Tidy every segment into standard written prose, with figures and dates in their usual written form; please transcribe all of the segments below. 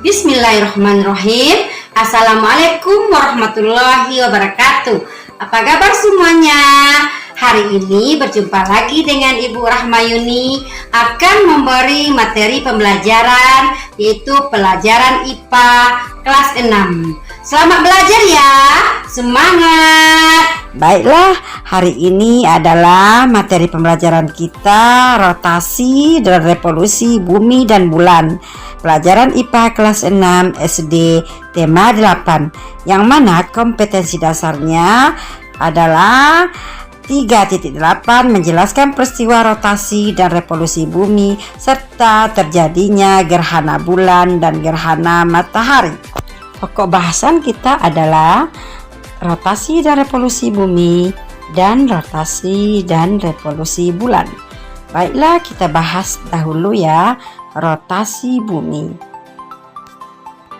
Bismillahirrahmanirrahim. Assalamualaikum warahmatullahi wabarakatuh. Apa kabar semuanya? Hari ini berjumpa lagi dengan Ibu Rahmayuni akan memberi materi pembelajaran, yaitu pelajaran IPA kelas 6. Selamat belajar ya, semangat. Baiklah, hari ini adalah materi pembelajaran kita rotasi dan revolusi bumi dan bulan. Pelajaran IPA kelas 6 SD tema 8, yang mana kompetensi dasarnya adalah 3.8 menjelaskan peristiwa rotasi dan revolusi bumi serta terjadinya gerhana bulan dan gerhana matahari. Pokok bahasan kita adalah rotasi dan revolusi bumi dan rotasi dan revolusi bulan. Baiklah, kita bahas dahulu ya rotasi bumi.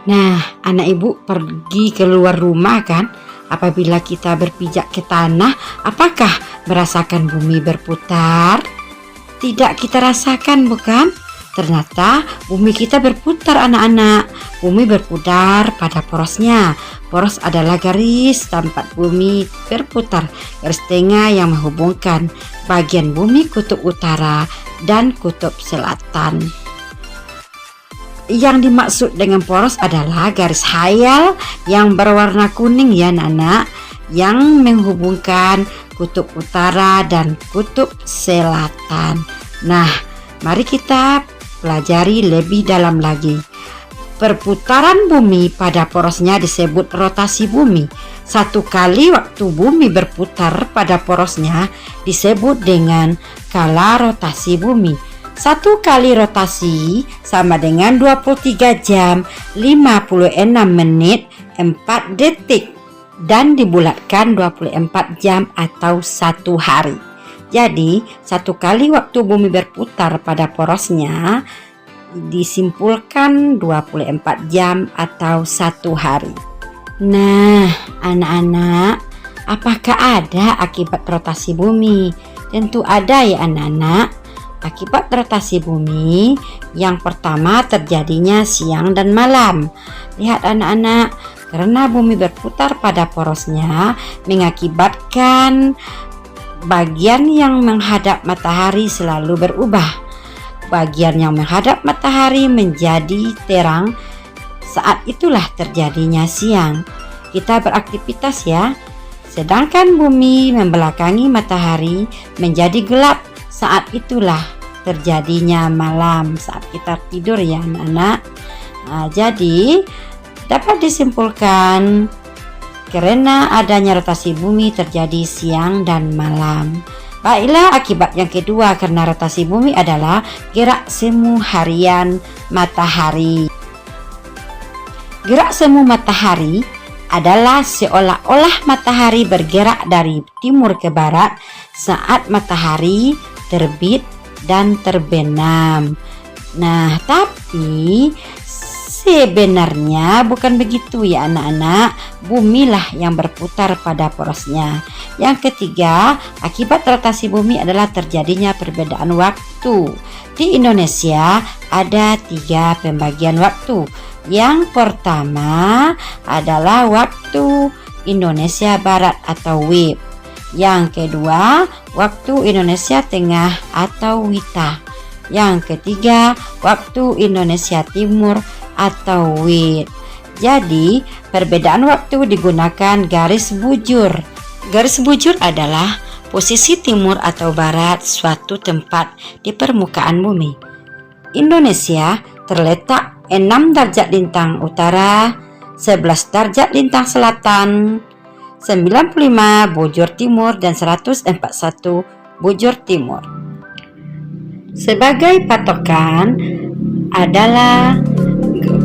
Nah, anak ibu pergi keluar rumah kan? Apabila kita berpijak ke tanah, apakah merasakan bumi berputar? Tidak kita rasakan, bukan? Ternyata bumi kita berputar, anak-anak. Bumi berputar pada porosnya. Poros adalah garis tempat bumi berputar, garis tengah yang menghubungkan bagian bumi kutub utara dan kutub selatan. Yang dimaksud dengan poros adalah garis hayal yang berwarna kuning ya anak-anak, yang menghubungkan kutub utara dan kutub selatan. Nah, mari kita pelajari lebih dalam lagi. Perputaran bumi pada porosnya disebut rotasi bumi. Satu kali waktu bumi berputar pada porosnya disebut dengan kala rotasi bumi. Satu kali rotasi sama dengan 23 jam 56 menit 4 detik dan dibulatkan 24 jam atau 1 hari. Jadi satu kali waktu bumi berputar pada porosnya disimpulkan 24 jam atau 1 hari. Nah, anak-anak, apakah ada akibat rotasi bumi? Tentu ada ya anak-anak. Akibat rotasi bumi, yang pertama terjadinya siang dan malam. Lihat anak-anak, karena bumi berputar pada porosnya mengakibatkan bagian yang menghadap matahari selalu berubah. Bagian yang menghadap matahari menjadi terang, saat itulah terjadinya siang. Kita beraktivitas ya. Sedangkan bumi membelakangi matahari menjadi gelap, saat itulah terjadinya malam, saat kita tidur ya anak-anak. Nah, jadi dapat disimpulkan karena adanya rotasi bumi terjadi siang dan malam. Baiklah, akibat yang kedua karena rotasi bumi adalah gerak semu harian matahari. Gerak semu matahari adalah seolah-olah matahari bergerak dari timur ke barat saat matahari terbit dan terbenam. Nah, tapi sebenarnya bukan begitu ya anak-anak. Bumilah yang berputar pada porosnya. Yang ketiga, akibat rotasi bumi adalah terjadinya perbedaan waktu. Di Indonesia ada 3 pembagian waktu. Yang pertama adalah waktu Indonesia Barat atau WIB. Yang kedua, waktu Indonesia Tengah atau WITA. Yang ketiga, waktu Indonesia Timur atau WIT. Jadi, perbedaan waktu digunakan garis bujur. Garis bujur adalah posisi timur atau barat suatu tempat di permukaan bumi. Indonesia terletak 6 derajat lintang utara, 11 derajat lintang selatan, 95 bujur timur dan 141 bujur timur. Sebagai patokan adalah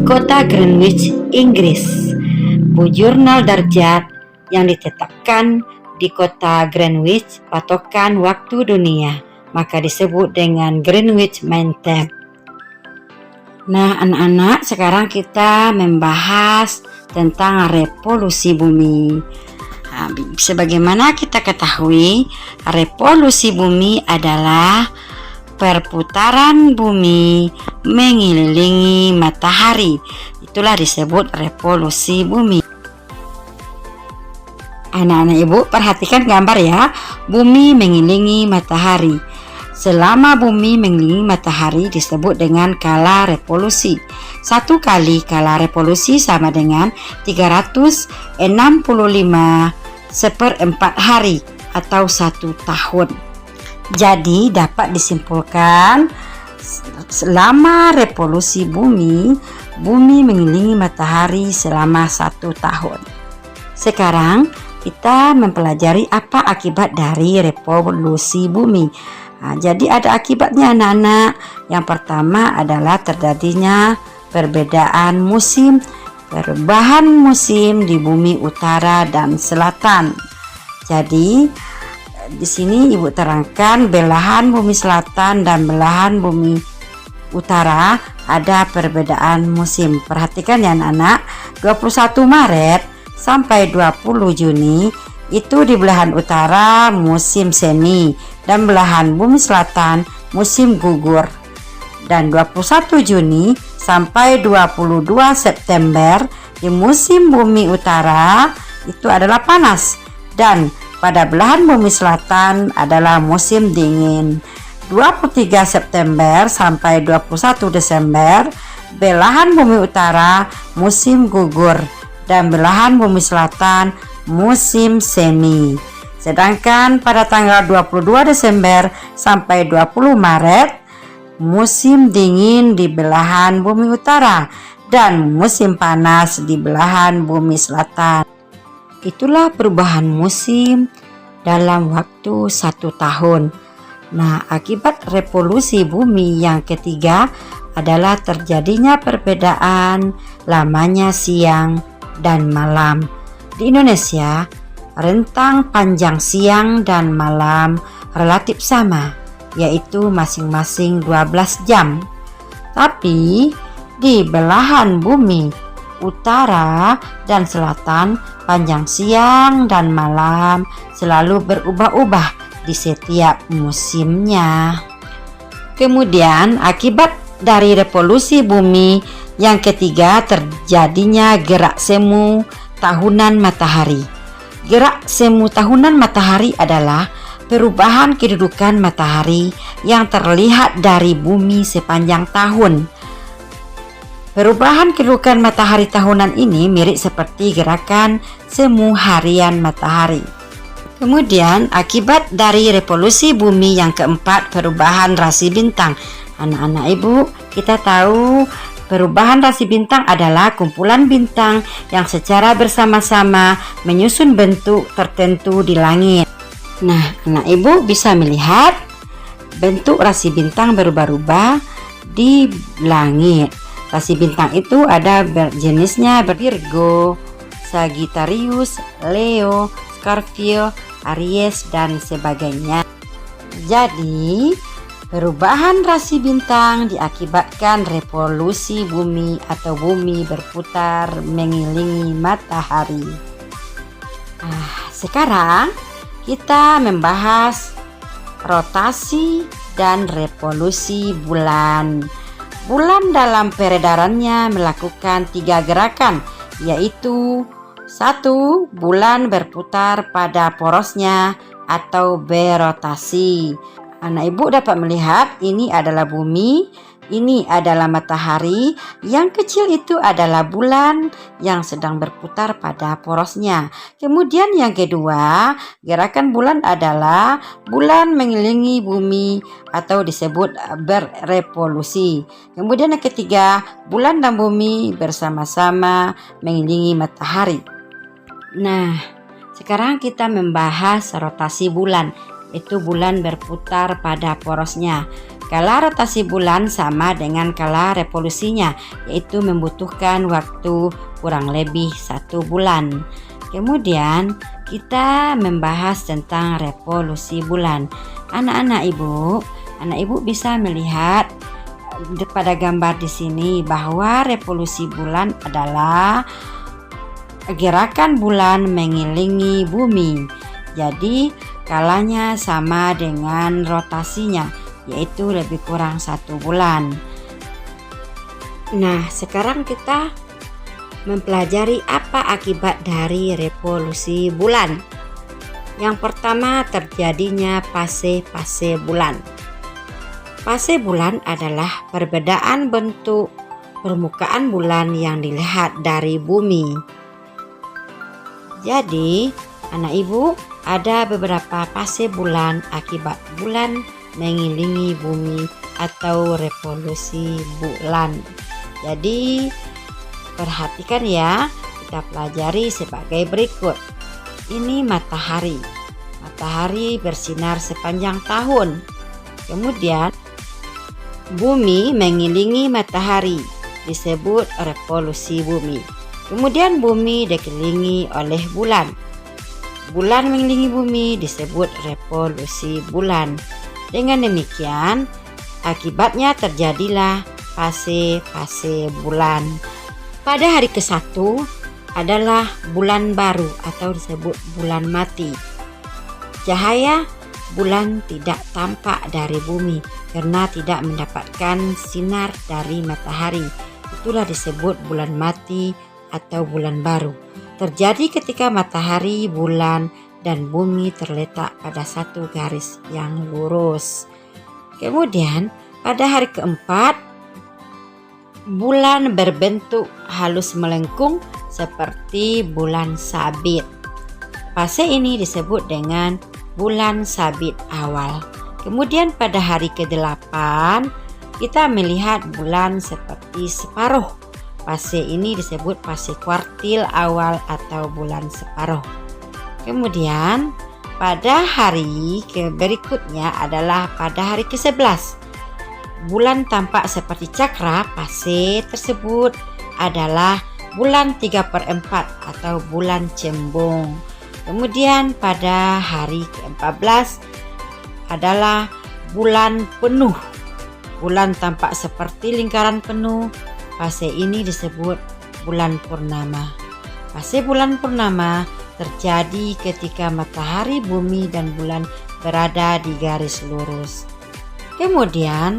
kota Greenwich, Inggris. Bujur 0 derajat yang ditetapkan di kota Greenwich patokan waktu dunia, maka disebut dengan Greenwich Mean Time. Nah anak-anak, sekarang kita membahas tentang revolusi bumi. Sebagaimana kita ketahui, revolusi bumi adalah perputaran bumi mengelilingi matahari. Itulah disebut revolusi bumi. Anak-anak ibu perhatikan gambar ya. Bumi mengelilingi matahari. Selama bumi mengelilingi matahari disebut dengan kala revolusi. 1 kali kala revolusi sama dengan 365 seperempat hari atau 1 tahun. Jadi dapat disimpulkan selama revolusi bumi mengelilingi matahari selama 1 tahun. Sekarang kita mempelajari apa akibat dari revolusi bumi. Jadi ada akibatnya anak-anak. Yang pertama adalah terjadinya perbedaan musim, perubahan musim di bumi utara dan selatan. Jadi di sini ibu terangkan belahan bumi selatan dan belahan bumi utara ada perbedaan musim. Perhatikan ya anak-anak, 21 Maret sampai 20 Juni itu di belahan utara musim semi dan belahan bumi selatan musim gugur. Dan 21 Juni sampai 22 September di musim bumi utara itu adalah panas dan pada belahan bumi selatan adalah musim dingin. 23 September sampai 21 Desember belahan bumi utara musim gugur dan belahan bumi selatan musim semi. Sedangkan pada tanggal 22 Desember sampai 20 Maret musim dingin di belahan bumi utara dan musim panas di belahan bumi selatan. Itulah perubahan musim dalam waktu 1 tahun. Nah, akibat revolusi bumi yang ketiga adalah terjadinya perbedaan lamanya siang dan malam. Di Indonesia, rentang panjang siang dan malam relatif sama, yaitu masing-masing 12 jam. Tapi di belahan bumi utara dan selatan, panjang siang dan malam selalu berubah-ubah di setiap musimnya. Kemudian akibat dari revolusi bumi yang ketiga terjadinya gerak semu tahunan matahari. Gerak semu tahunan matahari adalah perubahan kedudukan matahari yang terlihat dari bumi sepanjang tahun. Perubahan kedudukan matahari tahunan ini mirip seperti gerakan semu harian matahari. Kemudian akibat dari revolusi bumi yang keempat perubahan rasi bintang. Anak-anak ibu, kita tahu perubahan rasi bintang adalah kumpulan bintang yang secara bersama-sama menyusun bentuk tertentu di langit. Nah, anak ibu bisa melihat bentuk rasi bintang berubah-ubah di langit. Rasi bintang itu ada jenisnya Virgo, Sagittarius, Leo, Scorpio, Aries, dan sebagainya. Jadi, perubahan rasi bintang diakibatkan revolusi bumi atau bumi berputar mengelilingi matahari. Sekarang kita membahas rotasi dan revolusi bulan. Bulan dalam peredarannya melakukan 3 gerakan, yaitu 1. Bulan berputar pada porosnya atau berotasi. Anak ibu dapat melihat ini adalah bumi, ini adalah matahari, yang kecil itu adalah bulan yang sedang berputar pada porosnya. Kemudian yang kedua, gerakan bulan adalah bulan mengelilingi bumi atau disebut berrevolusi. Kemudian yang ketiga, bulan dan bumi bersama-sama mengelilingi matahari. Nah, sekarang kita membahas rotasi bulan. Itu bulan berputar pada porosnya. Kala rotasi bulan sama dengan kala revolusinya, yaitu membutuhkan waktu kurang lebih 1 bulan. Kemudian kita membahas tentang revolusi bulan. Anak ibu bisa melihat pada gambar di sini bahwa revolusi bulan adalah gerakan bulan mengelilingi bumi. Jadi kalanya sama dengan rotasinya, yaitu lebih kurang 1 bulan. Nah, sekarang kita mempelajari apa akibat dari revolusi bulan. Yang pertama, terjadinya fase-fase bulan. Fase bulan adalah perbedaan bentuk permukaan bulan yang dilihat dari bumi. Jadi, anak ibu, ada beberapa fase bulan akibat bulan mengelilingi bumi atau revolusi bulan. Jadi, perhatikan ya, kita pelajari sebagai berikut. Ini matahari. Matahari bersinar sepanjang tahun. Kemudian, bumi mengelilingi matahari, disebut revolusi bumi. Kemudian bumi dikelilingi oleh bulan. Bulan mengelilingi bumi disebut revolusi bulan. Dengan demikian, akibatnya terjadilah fase-fase bulan. Pada hari ke-1 adalah bulan baru atau disebut bulan mati. Cahaya bulan tidak tampak dari bumi karena tidak mendapatkan sinar dari matahari. Itulah disebut bulan mati atau bulan baru. Terjadi ketika matahari, bulan, dan bumi terletak pada satu garis yang lurus. Kemudian pada hari keempat, bulan berbentuk halus melengkung seperti bulan sabit. Fase ini disebut dengan bulan sabit awal. Kemudian pada hari ke-8 kita melihat bulan seperti separuh. Fase ini disebut fase kuartil awal atau bulan separuh. Kemudian pada hari berikutnya adalah pada hari ke-11. Bulan tampak seperti cakra. Fase tersebut adalah bulan 3/4 atau bulan cembung. Kemudian pada hari ke-14 adalah bulan penuh. Bulan tampak seperti lingkaran penuh. Fase ini disebut bulan purnama. Fase bulan purnama terjadi ketika matahari, bumi, dan bulan berada di garis lurus. Kemudian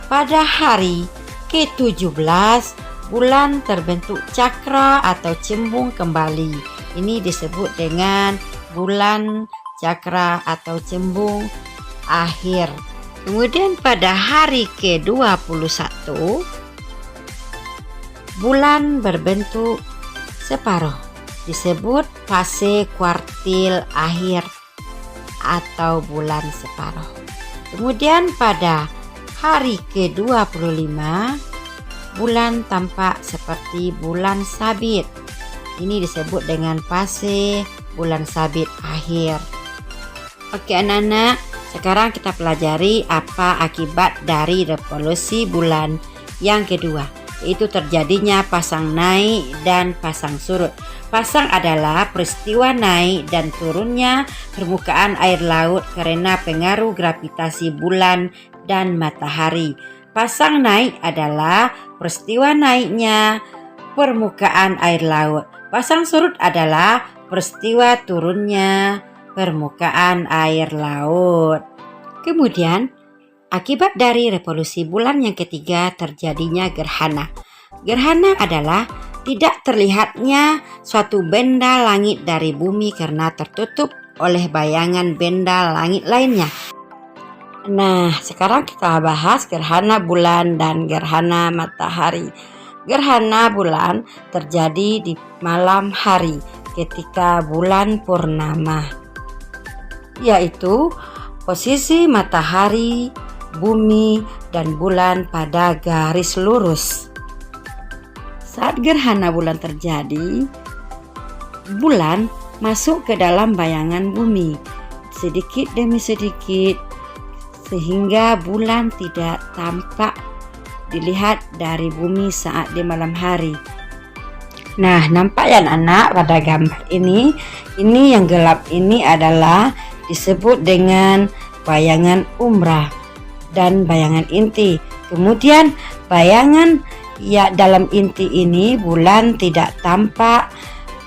pada hari ke-17 bulan terbentuk cakra atau cembung kembali. Ini disebut dengan bulan cakra atau cembung akhir. Kemudian pada hari ke-21 bulan berbentuk separuh, disebut fase kuartil akhir atau bulan separuh. Kemudian pada hari ke-25 bulan tampak seperti bulan sabit. Ini disebut dengan fase bulan sabit akhir. Oke anak-anak, sekarang kita pelajari apa akibat dari revolusi bulan yang kedua, yaitu terjadinya pasang naik dan pasang surut. Pasang adalah peristiwa naik dan turunnya permukaan air laut karena pengaruh gravitasi bulan dan matahari. Pasang naik adalah peristiwa naiknya permukaan air laut. Pasang surut adalah peristiwa turunnya permukaan air laut. Kemudian, akibat dari revolusi bulan yang ketiga terjadinya gerhana. Gerhana adalah tidak terlihatnya suatu benda langit dari bumi karena tertutup oleh bayangan benda langit lainnya. Nah, sekarang kita bahas gerhana bulan dan gerhana matahari. Gerhana bulan terjadi di malam hari ketika bulan purnama, yaitu posisi matahari, bumi, dan bulan pada garis lurus. Saat gerhana bulan terjadi, bulan masuk ke dalam bayangan bumi sedikit demi sedikit sehingga bulan tidak tampak dilihat dari bumi saat di malam hari. Nah, nampak ya anak pada gambar ini yang gelap ini adalah disebut dengan bayangan umrah dan bayangan inti. Kemudian bayangan dalam inti ini bulan tidak tampak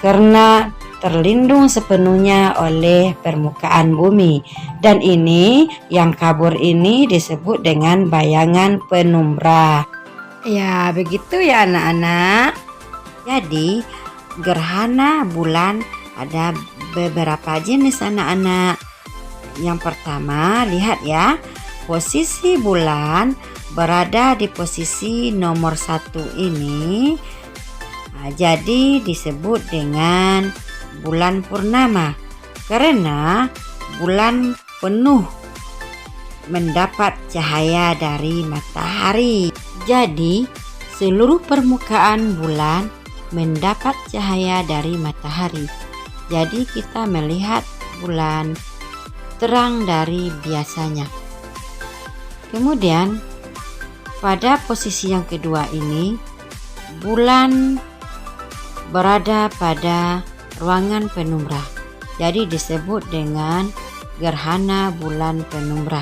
karena terlindung sepenuhnya oleh permukaan bumi. Dan ini yang kabur ini disebut dengan bayangan penumbra. Ya, begitu ya anak-anak. Jadi gerhana bulan ada beberapa jenis anak-anak. Yang pertama, lihat ya, posisi bulan berada di posisi nomor 1 ini. Jadi disebut dengan bulan purnama karena bulan penuh mendapat cahaya dari matahari. Jadi seluruh permukaan bulan mendapat cahaya dari matahari. Jadi kita melihat bulan terang dari biasanya. Kemudian pada posisi yang kedua ini bulan berada pada ruangan penumbra. Jadi disebut dengan gerhana bulan penumbra.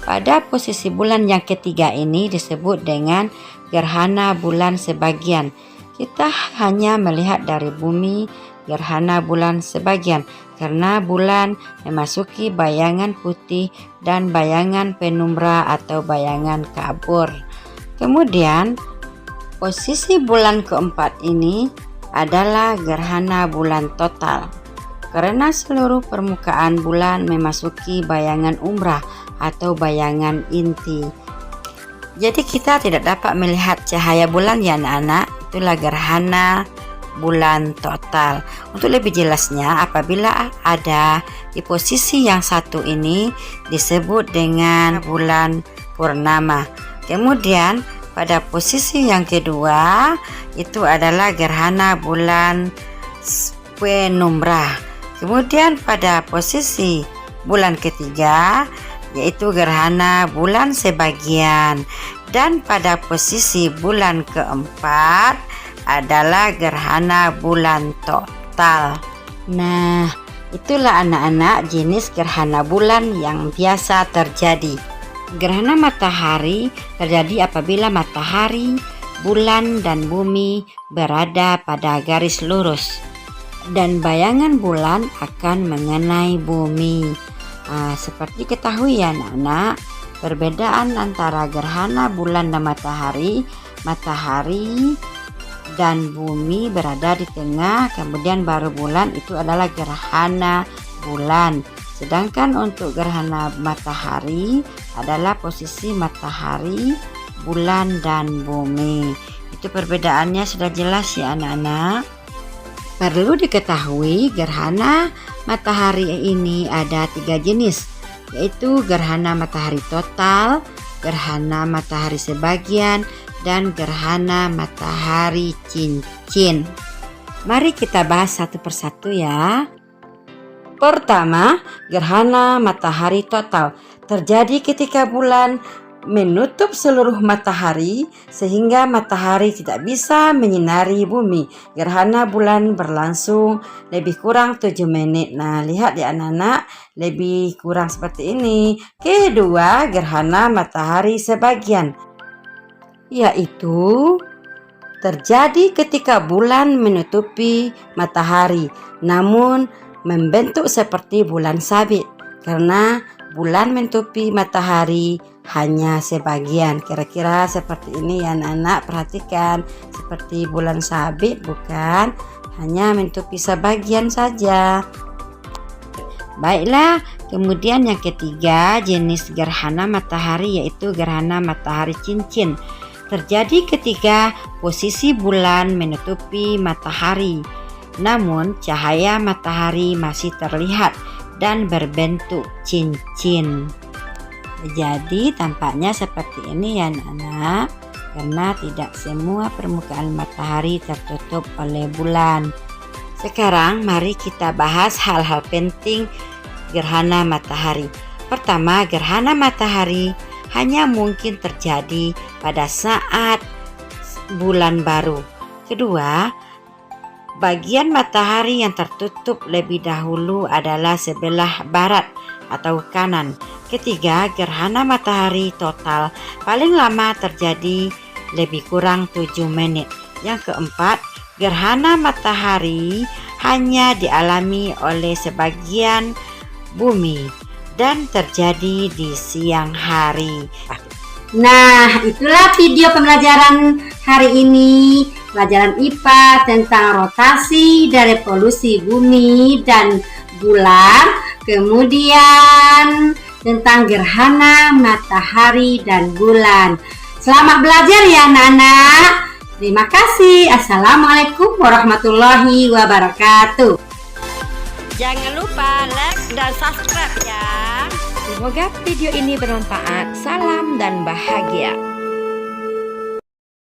Pada posisi bulan yang ketiga ini disebut dengan gerhana bulan sebagian. Kita hanya melihat dari bumi gerhana bulan sebagian karena bulan memasuki bayangan putih dan bayangan penumbra atau bayangan kabur. Kemudian posisi bulan keempat ini adalah gerhana bulan total karena seluruh permukaan bulan memasuki bayangan umrah atau bayangan inti. Jadi kita tidak dapat melihat cahaya bulan ya anak-anak. Itulah gerhana bulan total. Untuk lebih jelasnya, apabila ada di posisi yang satu ini disebut dengan bulan purnama. Kemudian pada posisi yang kedua itu adalah gerhana bulan penumbra. Kemudian pada posisi bulan ketiga yaitu gerhana bulan sebagian, dan pada posisi bulan keempat adalah gerhana bulan total. Nah, itulah anak-anak jenis gerhana bulan yang biasa terjadi. Gerhana matahari terjadi apabila matahari, bulan, dan bumi berada pada garis lurus dan bayangan bulan akan mengenai bumi. Seperti ketahui ya anak-anak, perbedaan antara gerhana bulan dan matahari dan bumi berada di tengah, kemudian baru bulan itu adalah gerhana bulan. Sedangkan untuk gerhana matahari adalah posisi matahari, bulan, dan bumi. Itu perbedaannya sudah jelas ya anak-anak. Perlu diketahui gerhana matahari ini ada 3 jenis, yaitu gerhana matahari total, gerhana matahari sebagian, dan gerhana matahari cincin. Mari kita bahas satu persatu ya. Pertama, gerhana matahari total terjadi ketika bulan menutup seluruh matahari sehingga matahari tidak bisa menyinari bumi. Gerhana bulan berlangsung lebih kurang 7 menit. Nah, lihat ya anak-anak, lebih kurang seperti ini. Kedua, gerhana matahari sebagian, yaitu terjadi ketika bulan menutupi matahari namun membentuk seperti bulan sabit karena bulan menutupi matahari hanya sebagian. Kira-kira seperti ini ya anak-anak, perhatikan, seperti bulan sabit bukan, hanya menutupi sebagian saja. Baiklah, kemudian yang ketiga jenis gerhana matahari yaitu gerhana matahari cincin. Terjadi ketika posisi bulan menutupi matahari namun cahaya matahari masih terlihat dan berbentuk cincin. Jadi tampaknya seperti ini ya anak-anak, karena tidak semua permukaan matahari tertutup oleh bulan. Sekarang mari kita bahas hal-hal penting gerhana matahari. Pertama, gerhana matahari hanya mungkin terjadi pada saat bulan baru. Kedua, bagian matahari yang tertutup lebih dahulu adalah sebelah barat atau kanan. Ketiga, gerhana matahari total paling lama terjadi lebih kurang 7 menit. Yang keempat, gerhana matahari hanya dialami oleh sebagian bumi dan terjadi di siang hari. Nah, itulah video pembelajaran hari ini. pelajaran IPA tentang rotasi dan revolusi bumi dan bulan, kemudian tentang gerhana matahari dan bulan. Selamat belajar ya anak-anak. Terima kasih. Assalamualaikum warahmatullahi wabarakatuh. Jangan lupa like dan subscribe ya. Semoga video ini bermanfaat. Salam dan bahagia.